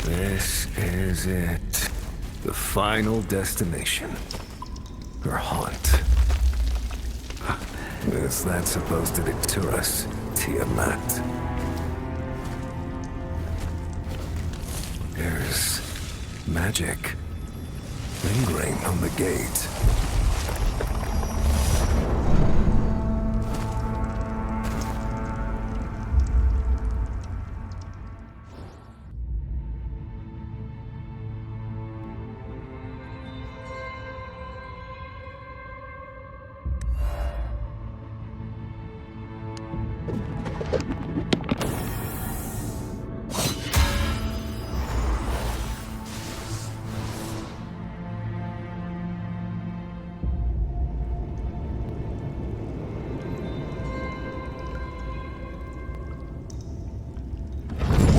This is it. The final destination. Her haunt. Is that supposed to deter us, Tiamat? There's magic lingering on the gate.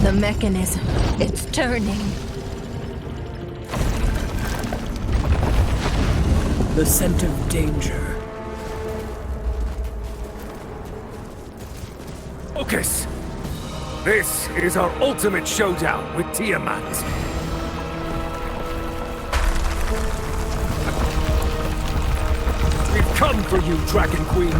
The mechanism, it's turning. The scent of danger. Focus! This is our ultimate showdown with Tiamat. We've come for you, Dragon Queen.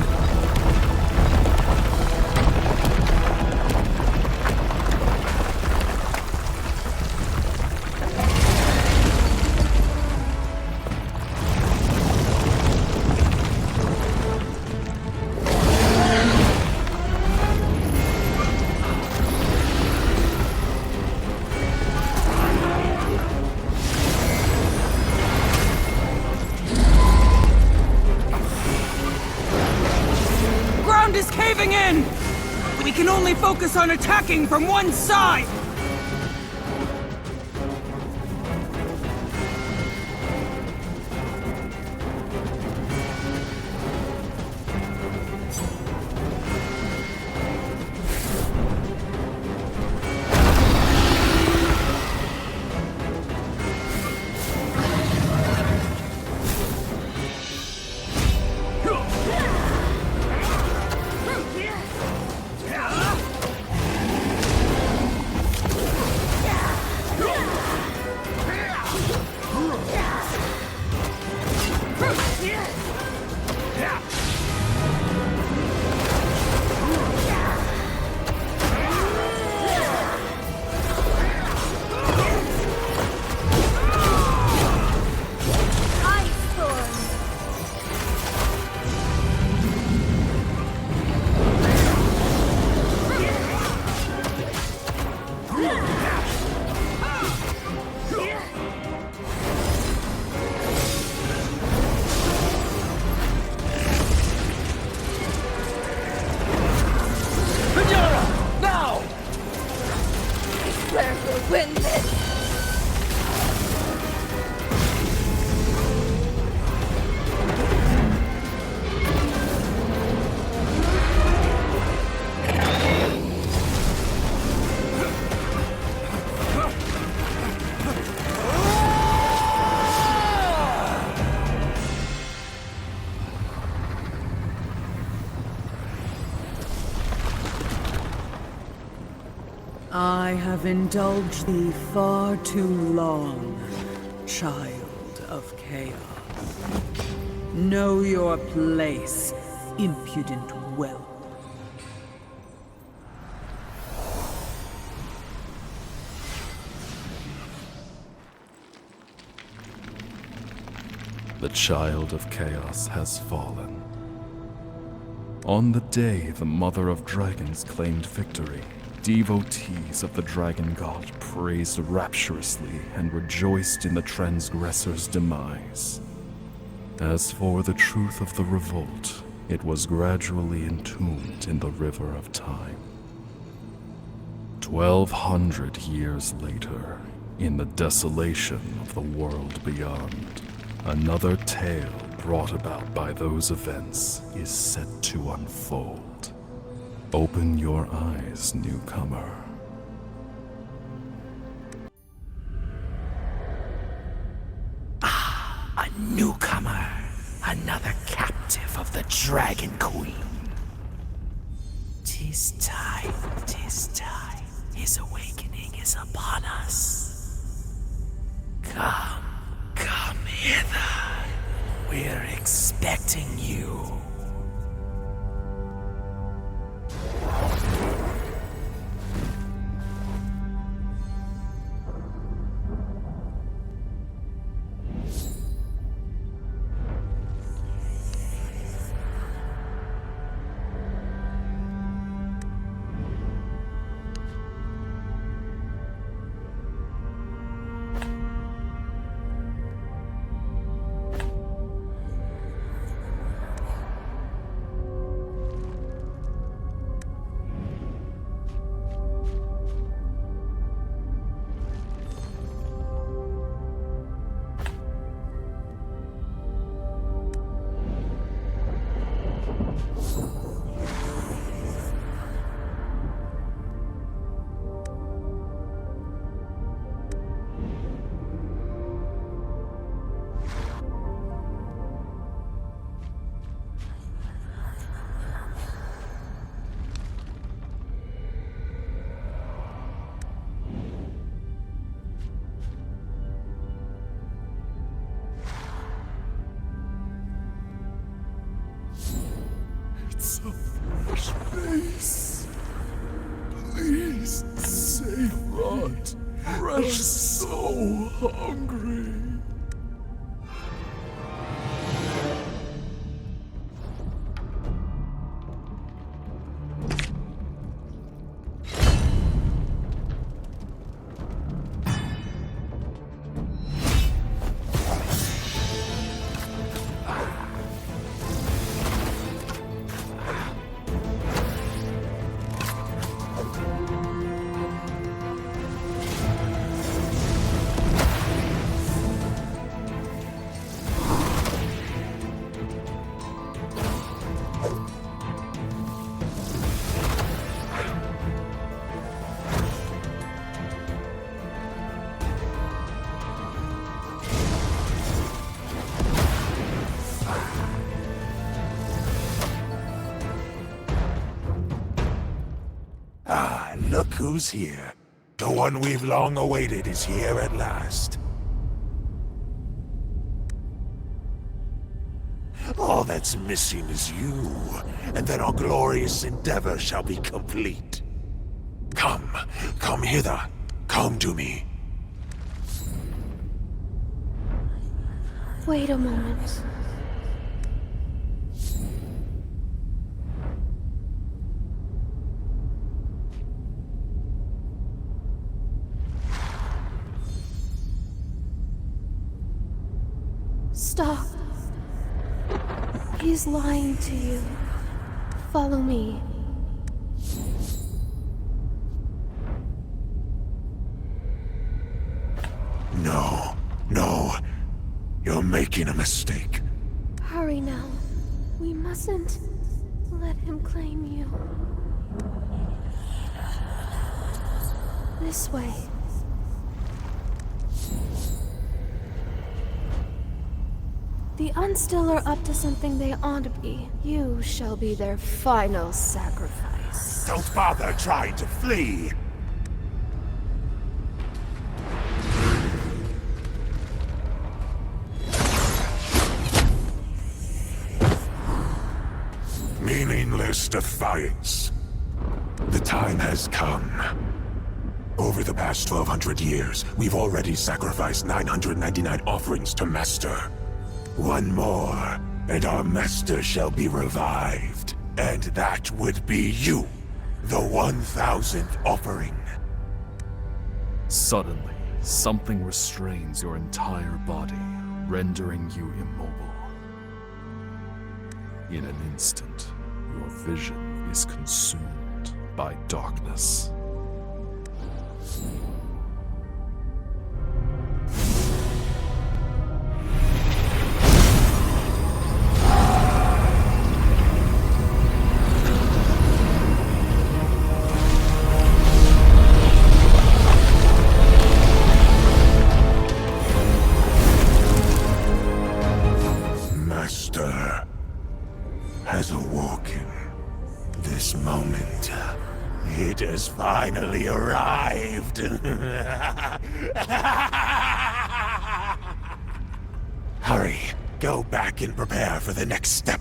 Is caving in! We can only focus on attacking from one side! Win this! I have indulged thee far too long, child of chaos. Know your place, impudent whelp. The child of chaos has fallen. On the day the Mother of Dragons claimed victory, devotees of the Dragon God praised rapturously and rejoiced in the transgressor's demise. As for the truth of the revolt, it was gradually entombed in the river of time. 1,200 years later, in the desolation of the world beyond, another tale brought about by those events is set to unfold. Open your eyes, newcomer. A newcomer. Another captive of the Dragon Queen. 'Tis time, 'tis time. His awakening is upon us. rot. I'm so hungry. Look who's here. The one we've long awaited is here at last. All that's missing is you, and then our glorious endeavor shall be complete. Come hither. Come to me. Wait a moment. Stop. He's lying to you. Follow me. No. You're making a mistake. Hurry now. We mustn't let him claim you. This way. The Unstill are up to something they ought to be. You shall be their final sacrifice. Don't bother trying to flee. Meaningless defiance. The time has come. Over the past 1,200 years, we've already sacrificed 999 offerings to Master. One more, and our Master shall be revived. And that would be you, the 1,000th offering. Suddenly, something restrains your entire body, rendering you immobile. In an instant, your vision is consumed by darkness. Has awoken. This moment, it has finally arrived. Hurry, go back and prepare for the next step.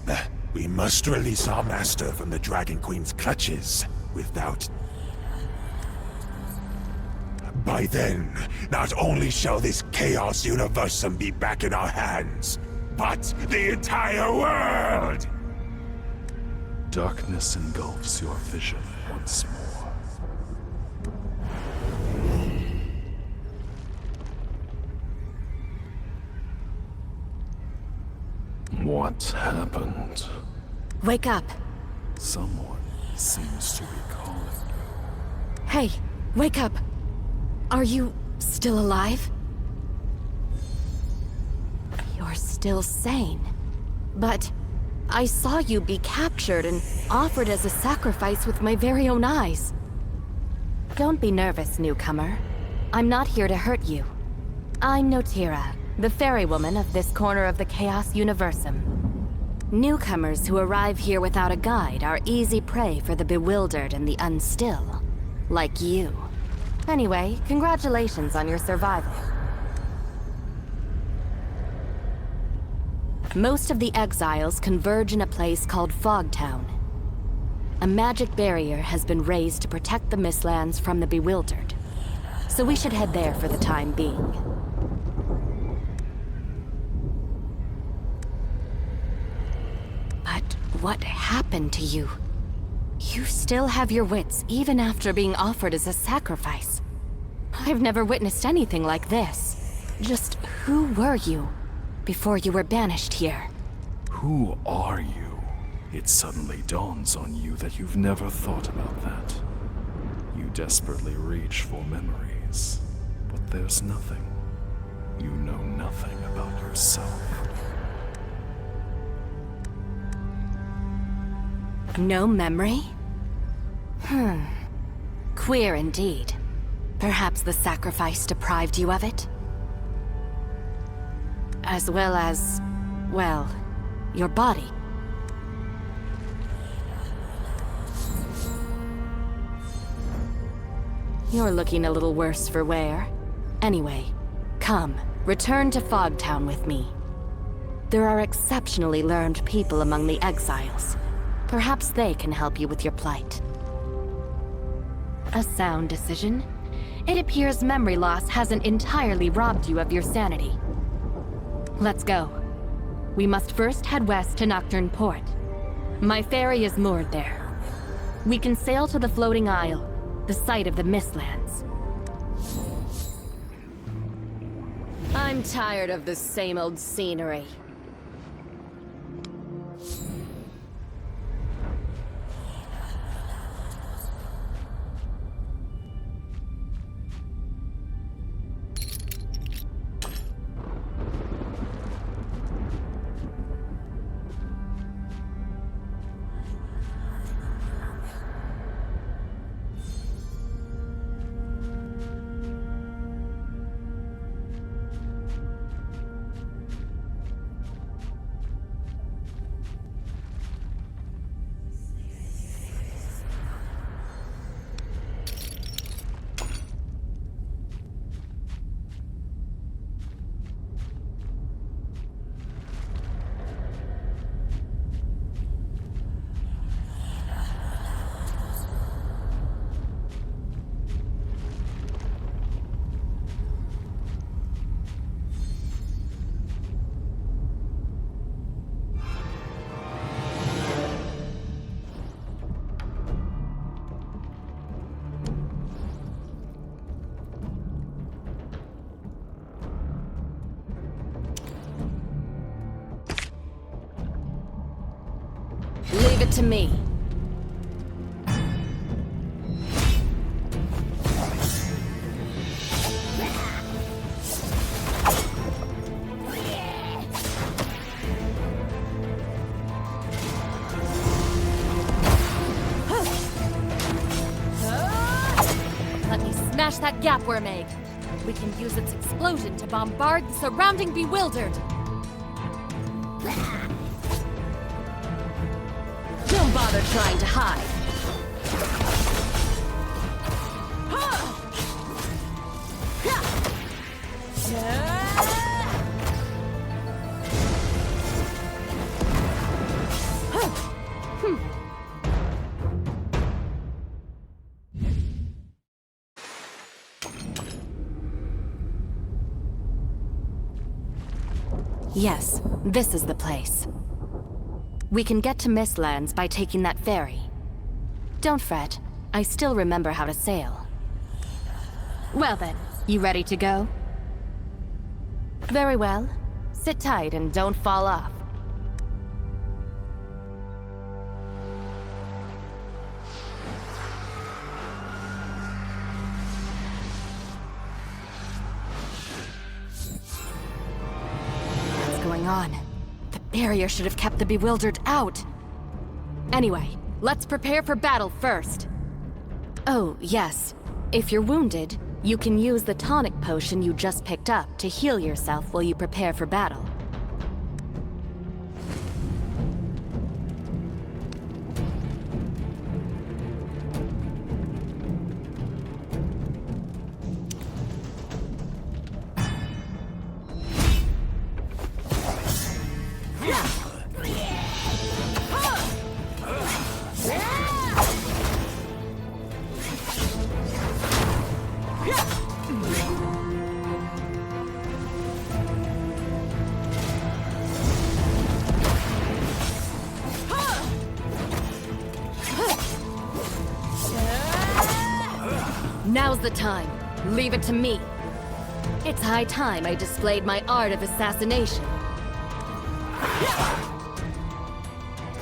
We must release our Master from the Dragon Queen's clutches without... By then, not only shall this Chaos Universum be back in our hands, but the entire world! Darkness engulfs your vision once more. What happened? Wake up. Someone seems to be calling you. Hey, wake up. Are you still alive? You're still sane. But I saw you be captured and offered as a sacrifice with my very own eyes. Don't be nervous, newcomer. I'm not here to hurt you. I'm Notira, the fairy woman of this corner of the Chaos Universum. Newcomers who arrive here without a guide are easy prey for the bewildered and the unstill. Like you. Anyway, congratulations on your survival. Most of the exiles converge in a place called Fogtown. A magic barrier has been raised to protect the Mistlands from the bewildered. so we should head there for the time being. But what happened to you? You still have your wits, even after being offered as a sacrifice. I've never witnessed anything like this. Just who were you before you were banished here? Who are you? It suddenly dawns on you that you've never thought about that. You desperately reach for memories, but there's nothing. You know nothing about yourself. No memory? Queer indeed. Perhaps the sacrifice deprived you of it? As well as, well, your body. You're looking a little worse for wear. Anyway, come, return to Fogtown with me. There are exceptionally learned people among the exiles. Perhaps they can help you with your plight. A sound decision. It appears memory loss hasn't entirely robbed you of your sanity. Let's go. We must first head west to Nocturne Port. My ferry is moored there. We can sail to the Floating Isle, the site of the Mistlands. I'm tired of the same old scenery. Leave it to me. Let me smash that gap worm egg. We can use its explosion to bombard the surrounding bewildered. Don't bother trying to hide. Yes, this is the place. We can get to Mistlands by taking that ferry. Don't fret, I still remember how to sail. Well then, you ready to go? Very well. Sit tight and don't fall off. What's going on? The barrier should have kept the bewildered out. Anyway, let's prepare for battle first. Oh, yes. If you're wounded, you can use the tonic potion you just picked up to heal yourself while you prepare for battle. Now's the time. Leave it to me. It's high time I displayed my art of assassination.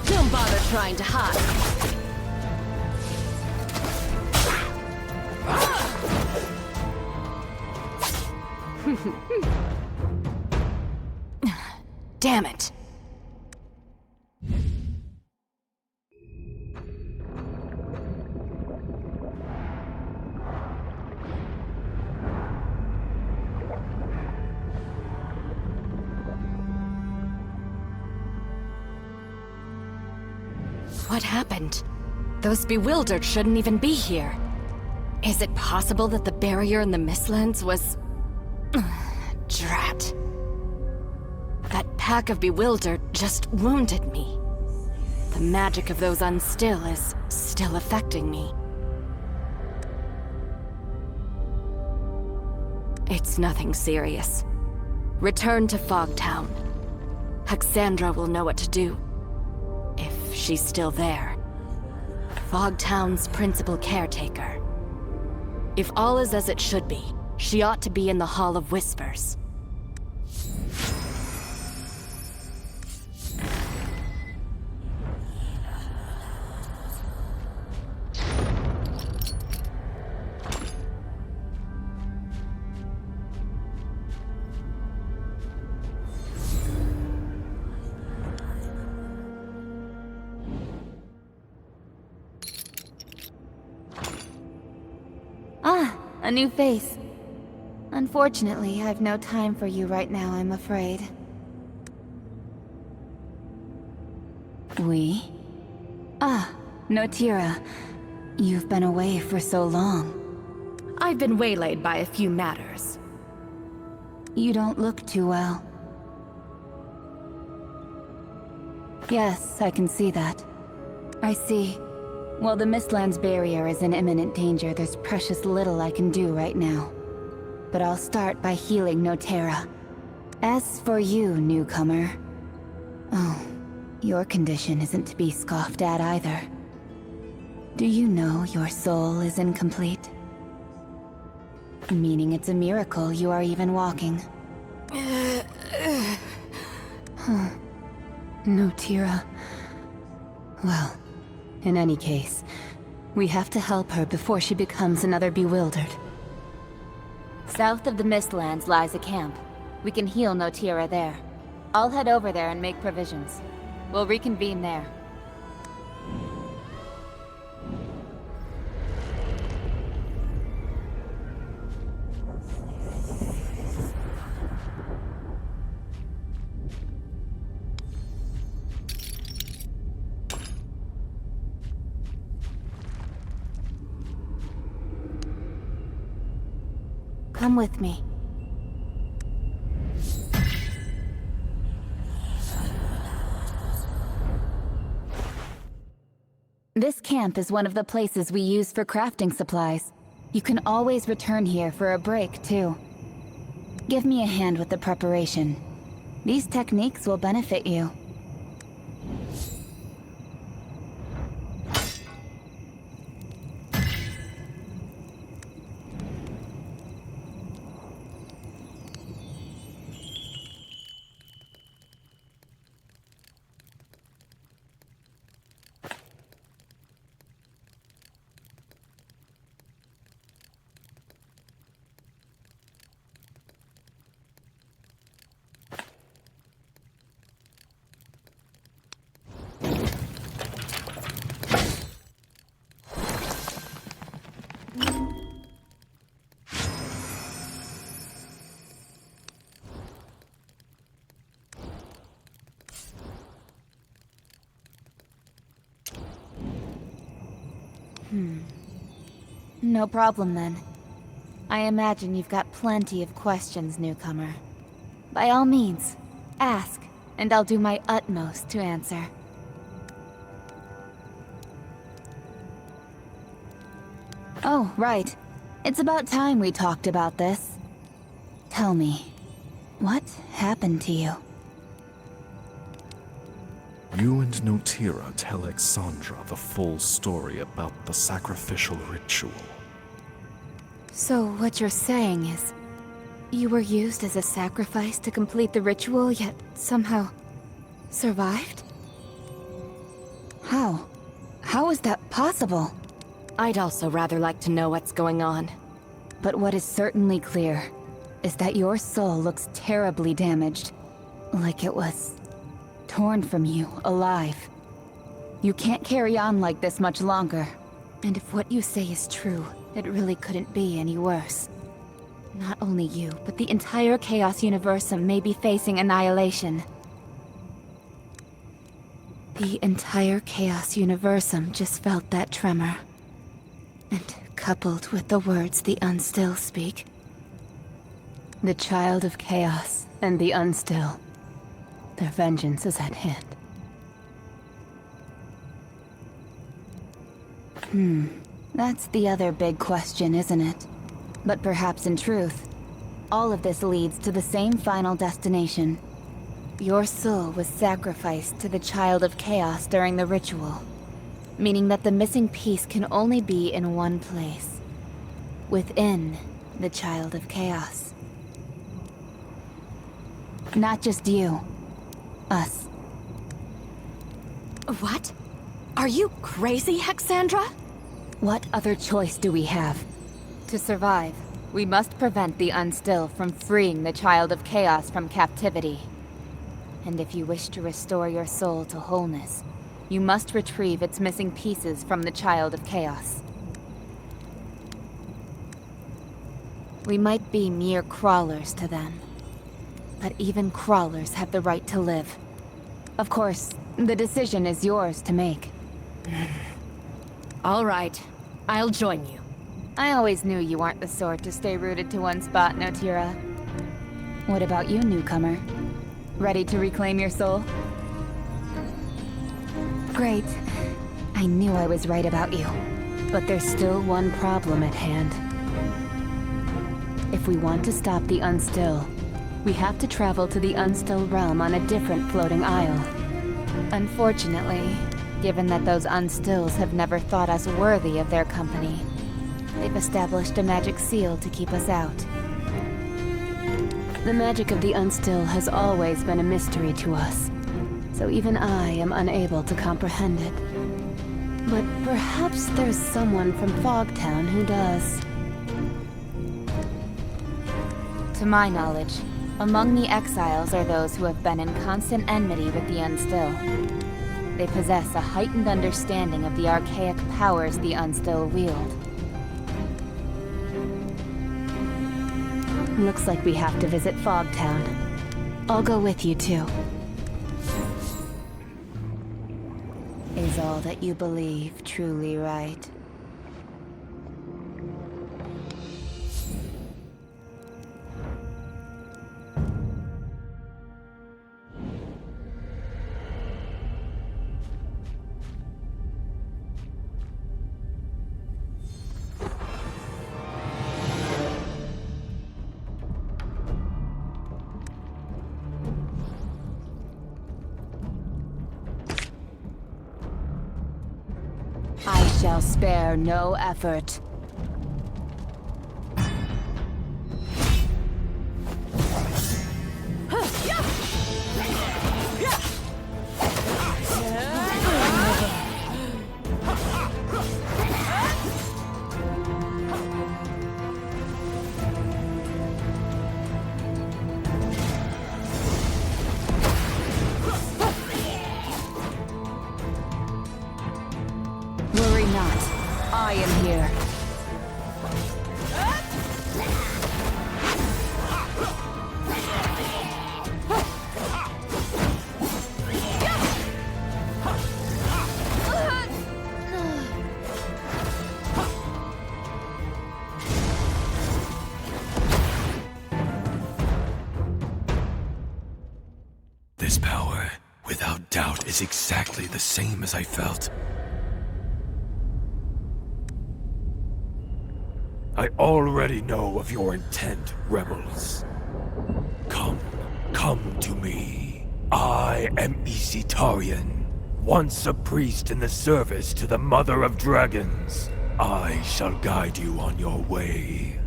Don't bother trying to hide. Damn it. What happened? Those bewildered shouldn't even be here. Is it possible that the barrier in the Mistlands was... Drat. That pack of bewildered just wounded me. The magic of those unstill is still affecting me. It's nothing serious. Return to Fogtown. Hexandra will know what to do. If she's still there. Fogtown's principal caretaker. If all is as it should be, she ought to be in the Hall of Whispers. Ah, a new face. Unfortunately, I've no time for you right now, I'm afraid. We? Ah, Notira. You've been away for so long. I've been waylaid by a few matters. You don't look too well. Yes, I can see that. I see. While the Mistlands barrier is in imminent danger, there's precious little I can do right now. But I'll start by healing Notera. As for you, newcomer... Oh, your condition isn't to be scoffed at either. Do you know your soul is incomplete? Meaning it's a miracle you are even walking. Huh. Notira. Well... In any case, we have to help her before she becomes another bewildered. South of the Mistlands lies a camp. We can heal Notira there. I'll head over there and make provisions. We'll reconvene there. Come with me. This camp is one of the places we use for crafting supplies. You can always return here for a break, too. Give me a hand with the preparation. These techniques will benefit you. No problem then. I imagine you've got plenty of questions, newcomer. By all means, ask, and I'll do my utmost to answer. Oh, right. It's about time we talked about this. Tell me, what happened to you? You and Notira tell Alexandra the full story about the sacrificial ritual. So what you're saying is, you were used as a sacrifice to complete the ritual, yet somehow survived? How? How is that possible? I'd also rather like to know what's going on. But what is certainly clear is that your soul looks terribly damaged. Like it was torn from you, alive. You can't carry on like this much longer. And if what you say is true, it really couldn't be any worse. Not only you, but the entire Chaos Universum may be facing annihilation. The entire Chaos Universum just felt that tremor. And coupled with the words the Unstill speak. The child of chaos and the Unstill. Their vengeance is at hand. That's the other big question, isn't it? But perhaps in truth, all of this leads to the same final destination. Your soul was sacrificed to the Child of Chaos during the ritual, meaning that the missing piece can only be in one place. Within the Child of Chaos. Not just you. Us. What? Are you crazy, Hexandra? What other choice do we have? To survive, we must prevent the Unstill from freeing the Child of Chaos from captivity. And if you wish to restore your soul to wholeness, you must retrieve its missing pieces from the Child of Chaos. We might be mere crawlers to them, but even crawlers have the right to live. Of course, the decision is yours to make. All right, I'll join you. I always knew you weren't the sort to stay rooted to one spot, Notira. What about you, newcomer? Ready to reclaim your soul? Great. I knew I was right about you. But there's still one problem at hand. If we want to stop the Unstill, we have to travel to the Unstill realm on a different floating isle. Unfortunately, given that those Unstills have never thought us worthy of their company, they've established a magic seal to keep us out. The magic of the Unstill has always been a mystery to us, so even I am unable to comprehend it. But perhaps there's someone from Fogtown who does. To my knowledge, among the exiles are those who have been in constant enmity with the Unstill. They possess a heightened understanding of the archaic powers the Unstill wield. Looks like we have to visit Fogtown. I'll go with you too. Is all that you believe truly right? I shall spare no effort. Worry not. I am here. This power, without doubt, is exactly the same as I felt. I already know of your intent, rebels. Come to me. I am Isitarian, once a priest in the service to the Mother of Dragons. I shall guide you on your way.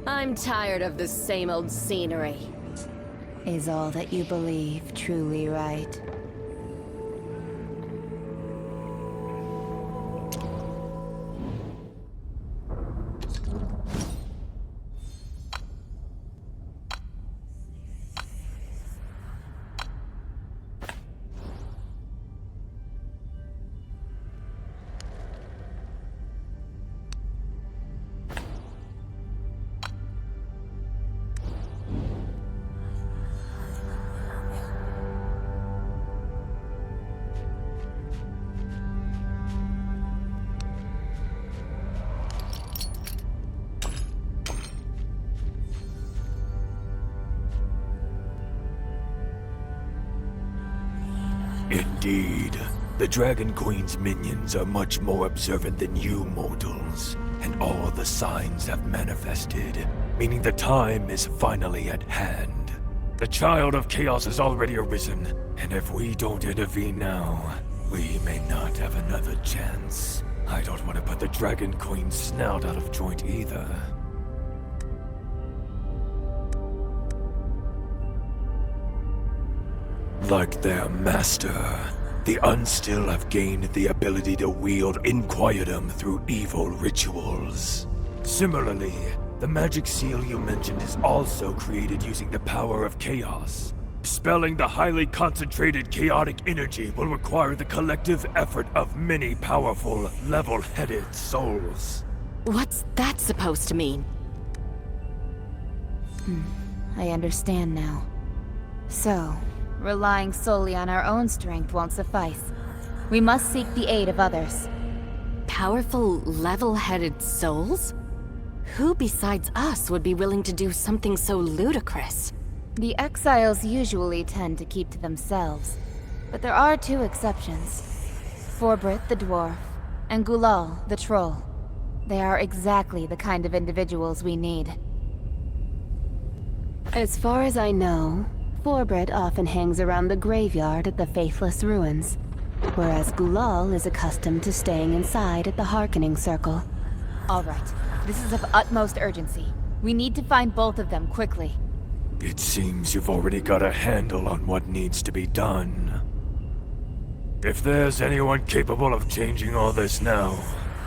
I'm tired of the same old scenery. Is all that you believe truly right? Indeed. The Dragon Queen's minions are much more observant than you mortals, and all the signs have manifested, meaning the time is finally at hand. The Child of Chaos has already arisen, and if we don't intervene now, we may not have another chance. I don't want to put the Dragon Queen's snout out of joint either. Like their master, the Unstill have gained the ability to wield Inquietum through evil rituals. Similarly, the magic seal you mentioned is also created using the power of chaos. Dispelling the highly concentrated chaotic energy will require the collective effort of many powerful, level-headed souls. What's that supposed to mean? I understand now. So, relying solely on our own strength won't suffice. We must seek the aid of others. Powerful, level-headed souls? Who besides us would be willing to do something so ludicrous? The exiles usually tend to keep to themselves, but there are two exceptions. Forbrit the dwarf, and Gulal the troll. They are exactly the kind of individuals we need. As far as I know, Forbrit often hangs around the graveyard at the Faithless Ruins, whereas Gulal is accustomed to staying inside at the Harkening Circle. All right, this is of utmost urgency. We need to find both of them quickly. It seems you've already got a handle on what needs to be done. If there's anyone capable of changing all this now,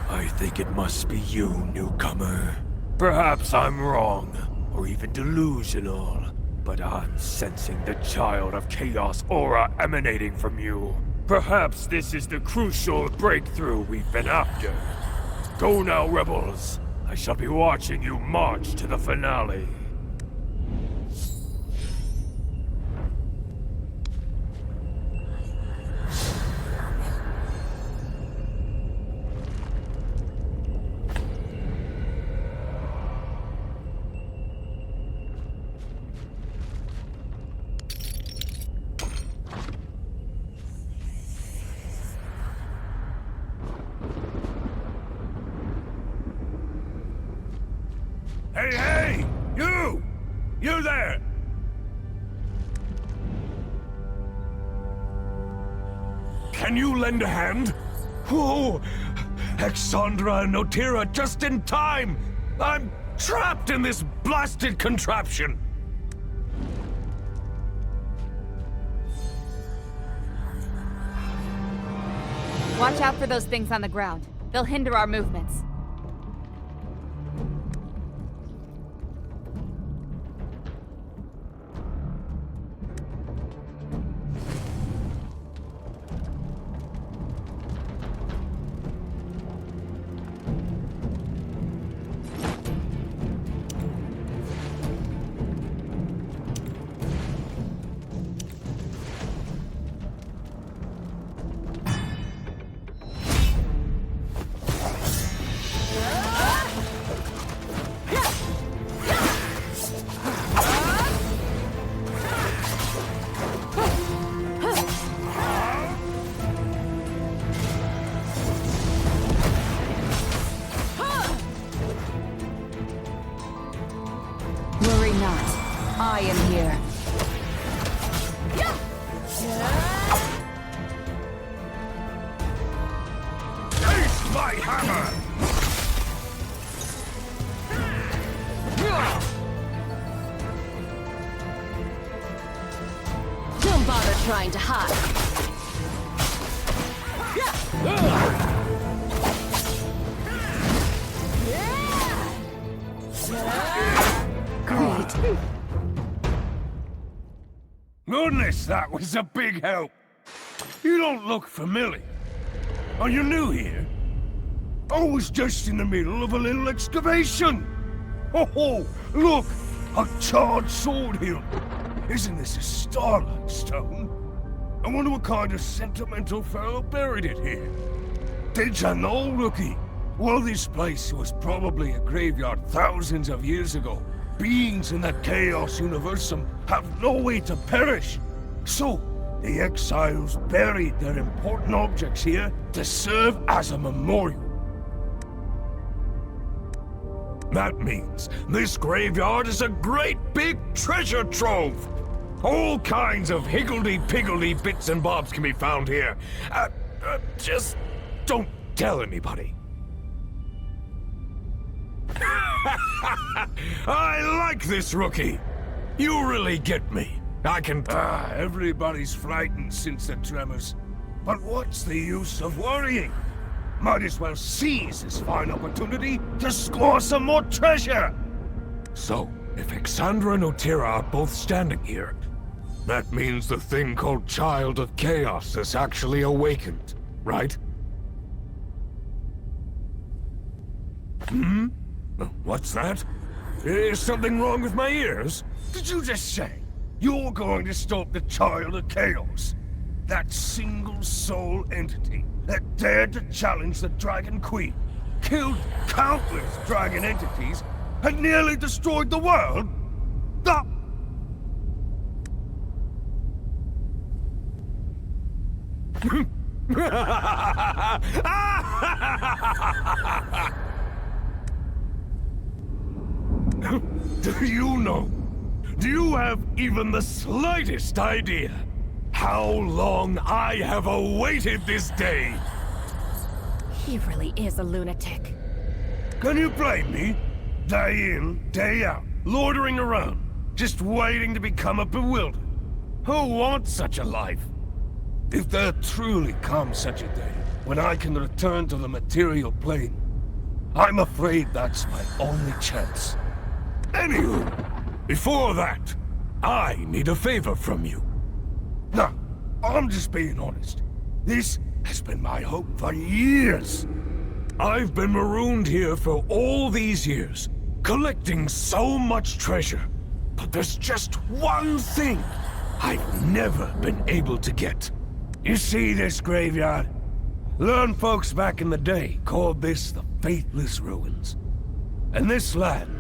I think it must be you, newcomer. Perhaps I'm wrong, or even delusional, but I'm sensing the Child of Chaos aura emanating from you. Perhaps this is the crucial breakthrough we've been after. Go now, rebels. I shall be watching you march to the finale. Hey, hey! You! You there! Can you lend a hand? Whoa! Exandra and Notira just in time! I'm trapped in this blasted contraption! Watch out for those things on the ground. They'll hinder our movements. trying to hide. Great. Goodness, that was a big help. You don't look familiar. Are you new here? I was just in the middle of a little excavation. Oh, look! A charred sword hilt. Isn't this a starlight stone? I wonder what kind of sentimental fellow buried it here. Did you know, rookie? Well, this place was probably a graveyard thousands of years ago. Beings in the Chaos Universum have no way to perish. So, the exiles buried their important objects here to serve as a memorial. That means this graveyard is a great big treasure trove. All kinds of higgledy-piggledy bits and bobs can be found here. Just don't tell anybody. I like this rookie. You really get me. I can... everybody's frightened since the tremors. But what's the use of worrying? Might as well seize this fine opportunity to score some more treasure! So, if Exandra and Otira are both standing here, that means the thing called Child of Chaos has actually awakened, right? Hmm? What's that? Is something wrong with my ears? Did you just say you're going to stop the Child of Chaos? That single-soul entity that dared to challenge the Dragon Queen, killed countless dragon entities, and nearly destroyed the world? Do you have even the slightest idea how long I have awaited this day? He really is a lunatic. Can you blame me? Day in, day out, loitering around, just waiting to become a bewildered. Who wants such a life? If there truly comes such a day, when I can return to the material plane, I'm afraid that's my only chance. Anywho, before that, I need a favor from you. No, I'm just being honest. This has been my hope for years. I've been marooned here for all these years, collecting so much treasure. But there's just one thing I've never been able to get. You see this graveyard? Learned folks back in the day called this the Faithless Ruins. And this land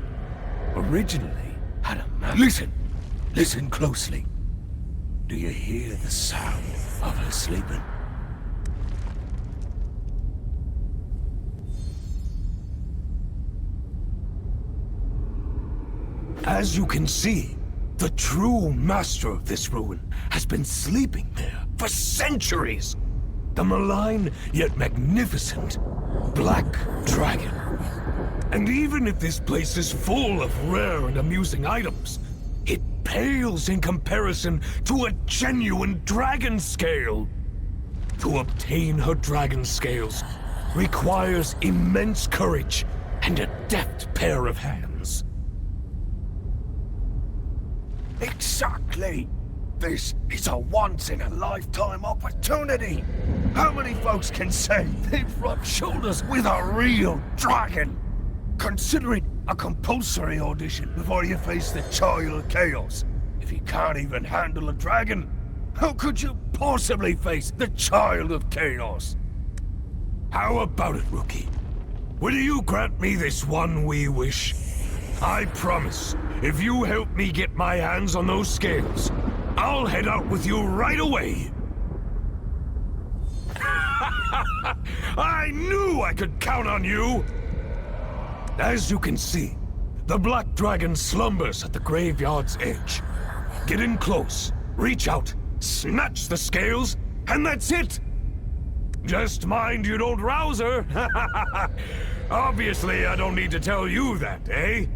originally had a man. Listen closely. Do you hear the sound of her sleeping? As you can see, the true master of this ruin has been sleeping there for centuries. The malign yet magnificent Black Dragon. And even if this place is full of rare and amusing items, it pales in comparison to a genuine dragon scale. To obtain her dragon scales requires immense courage and a deft pair of hands. Exactly! This is a once-in-a-lifetime opportunity! How many folks can say they've rubbed shoulders with a real dragon? Consider it a compulsory audition before you face the Child of Chaos. If you can't even handle a dragon, how could you possibly face the Child of Chaos? How about it, rookie? Will you grant me this one wee wish? I promise, if you help me get my hands on those scales, I'll head out with you right away. I knew I could count on you! As you can see, the Black Dragon slumbers at the graveyard's edge. Get in close, reach out, snatch the scales, and that's it! Just mind you don't rouse her! Obviously, I don't need to tell you that, eh?